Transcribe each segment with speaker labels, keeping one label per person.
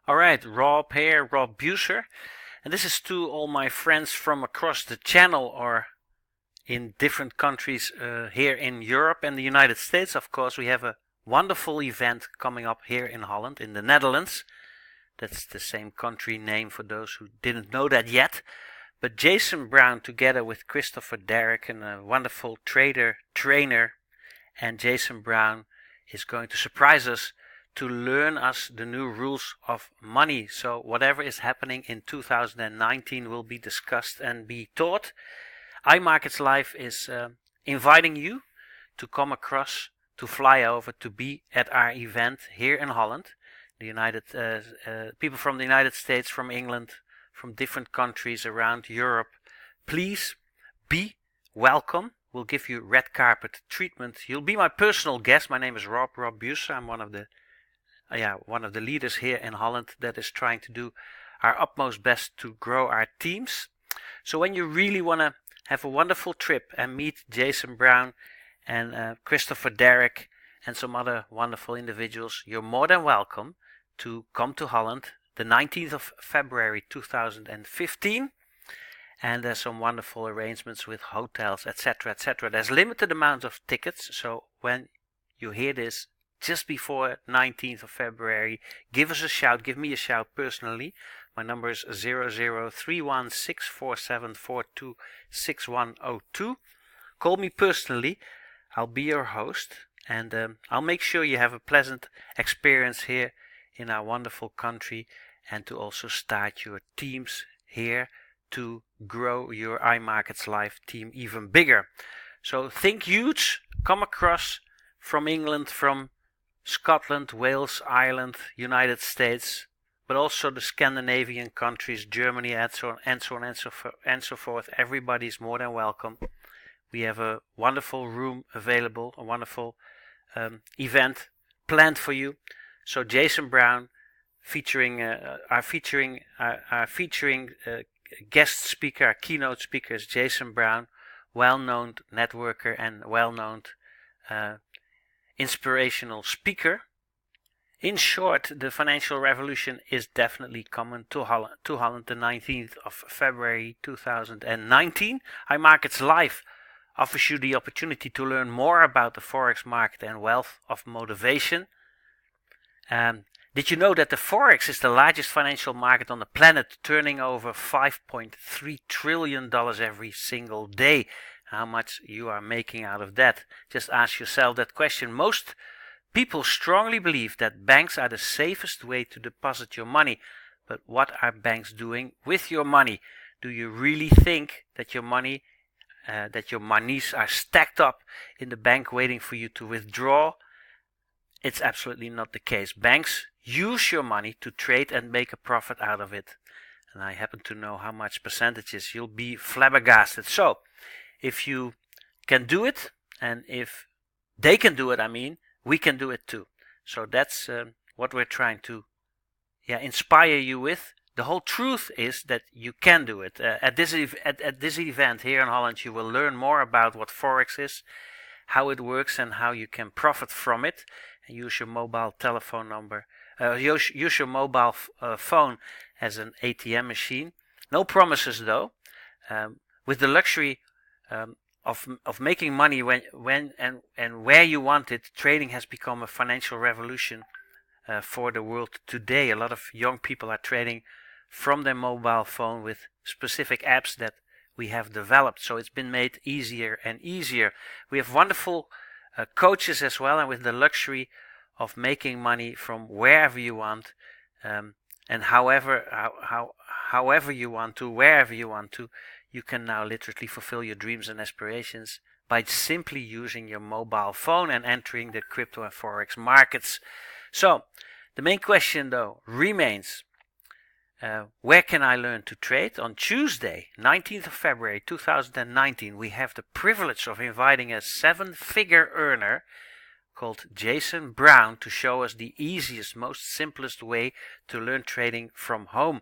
Speaker 1: Alright, Rob here, Rob Buser. And this is to all my friends from across the channel or in different countries here in Europe and the United States. Of course, we have a wonderful event coming up here in Holland, in the Netherlands. That's the same country name for those who didn't know that yet. But Jason Brown, together with Christopher Derrick, and a wonderful trainer, and Jason Brown is going to surprise us to learn us the new rules of money. So whatever is happening in 2019 will be discussed and be taught. iMarketsLive is inviting you to come across, to fly over, to be at our event here in Holland. The people from the United States, from England, from different countries around Europe. Please be welcome. We'll give you red carpet treatment. You'll be my personal guest. My name is Rob Buser. I'm one of the leaders here in Holland that is trying to do our utmost best to grow our teams. So when you really want to have a wonderful trip and meet Jason Brown and Christopher Derrick and some other wonderful individuals, you're more than welcome to come to Holland the 19th of February 2015. And there's some wonderful arrangements with hotels, etc., etc. There's limited amounts of tickets, so when you hear this just before 19th of February, give us a shout, give me a shout personally. My number is 003164742610. Call me personally. I'll be your host, and I'll make sure you have a pleasant experience here in our wonderful country, and to also start your teams here to grow your iMarketsLive team even bigger. So think huge, come across from England, from Scotland, Wales, Ireland, United States, but also the Scandinavian countries, Germany, and so forth. Everybody's more than welcome. We have a wonderful room available, a wonderful event planned for you. So Jason Brown, our featuring guest speaker, our keynote speaker is Jason Brown, well-known networker and well-known inspirational speaker. In short, the financial revolution is definitely coming to Holland the 19th of February 2019. iMarketsLive offers you the opportunity to learn more about the forex market and wealth of motivation. Did you know that the forex is the largest financial market on the planet, turning over $5.3 trillion every single day? How much you are making out of that? Just ask yourself that question. Most people strongly believe that banks are the safest way to deposit your money. But what are banks doing with your money? Do you really think that your money, that your monies are stacked up in the bank waiting for you to withdraw? It's absolutely not the case. Banks use your money to trade and make a profit out of it. And I happen to know how much percentages. You'll be flabbergasted. So, if you can do it, and if they can do it, we can do it too. So that's what we're trying to inspire you with. The whole truth is that you can do it. At this event here in Holland, you will learn more about what forex is, how it works, and how you can profit from it. And use your mobile telephone number. Use your mobile phone as an ATM machine. No promises though. With the luxury of making money when and where you want it, trading has become a financial revolution for the world today. A lot of young people are trading from their mobile phone with specific apps that we have developed. So it's been made easier and easier. We have wonderful coaches as well, and with the luxury of making money from wherever you want, and however you want to, wherever you want to, you can now literally fulfill your dreams and aspirations by simply using your mobile phone and entering the crypto and forex markets. So the main question though remains, where can I learn to trade? On Tuesday, 19th of February 2019, we have the privilege of inviting a 7-figure earner called Jason Brown to show us the easiest, most simplest way to learn trading from home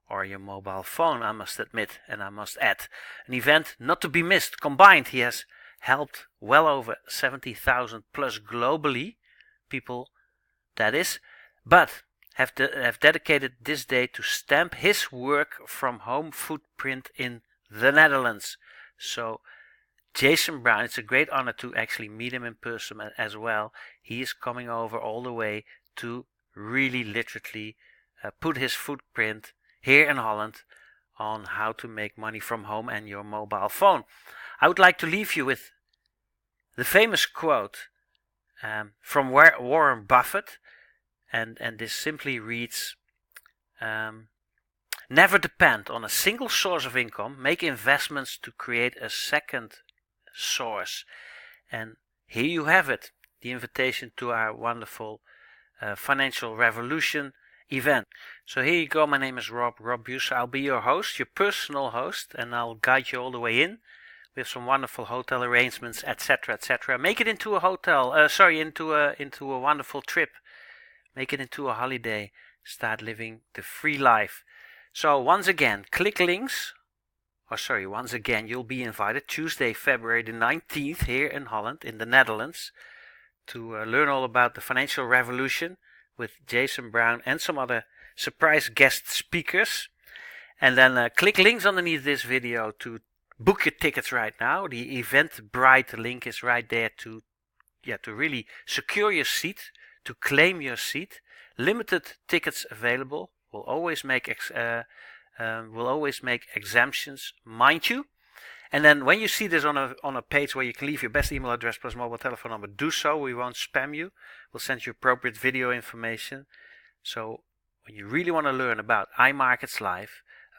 Speaker 1: or your mobile phone, I must admit, and I must add. An event not to be missed. Combined, he has helped well over 70,000 plus globally, people that is. But have dedicated this day to stamp his work from home footprint in the Netherlands. So Jason Brown, it's a great honor to actually meet him in person as well. He is coming over all the way to really literally put his footprint here in Holland on how to make money from home and your mobile phone. I would like to leave you with the famous quote from Warren Buffett, and this simply reads, never depend on a single source of income, make investments to create a second source. And here you have it, the invitation to our wonderful financial revolution event. So here you go. My name is Rob Buser. I'll be your host, your personal host, and I'll guide you all the way in with some wonderful hotel arrangements, etc., etc. Make it into a hotel, into a wonderful trip. Make it into a holiday. Start living the free life. So once again, click links. Once again, you'll be invited Tuesday, February the 19th here in Holland, in the Netherlands, to learn all about the financial revolution with Jason Brown and some other surprise guest speakers. And then click links underneath this video to book your tickets right now. The Eventbrite link is right there to really secure your seat, to claim your seat. Limited tickets available. We'll always make exemptions, mind you. And then when you see this on a page where you can leave your best email address plus mobile telephone number, do so. We won't spam you. We'll send you appropriate video information. So when you really want to learn about iMarketsLive,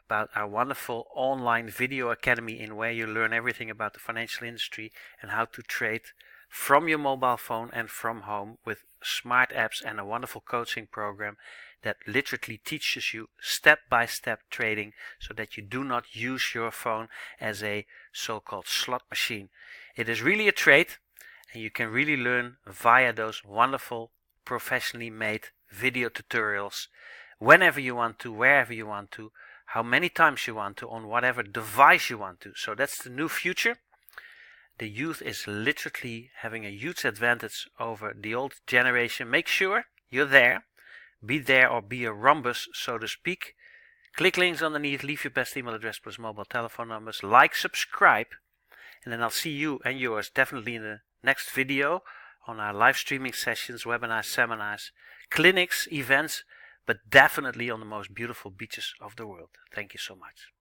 Speaker 1: about our wonderful online video academy in where you learn everything about the financial industry and how to trade from your mobile phone and from home with smart apps and a wonderful coaching program that literally teaches you step-by-step trading so that you do not use your phone as a so-called slot machine. It is really a trade, and you can really learn via those wonderful professionally made video tutorials whenever you want to, wherever you want to, how many times you want to, on whatever device you want to. So that's the new future. The youth is literally having a huge advantage over the old generation. Make sure you're there. Be there or be a rhombus, so to speak. Click links underneath, leave your best email address plus mobile telephone numbers, like, subscribe, and then I'll see you and yours definitely in the next video on our live streaming sessions, webinars, seminars, clinics, events, but definitely on the most beautiful beaches of the world. Thank you so much.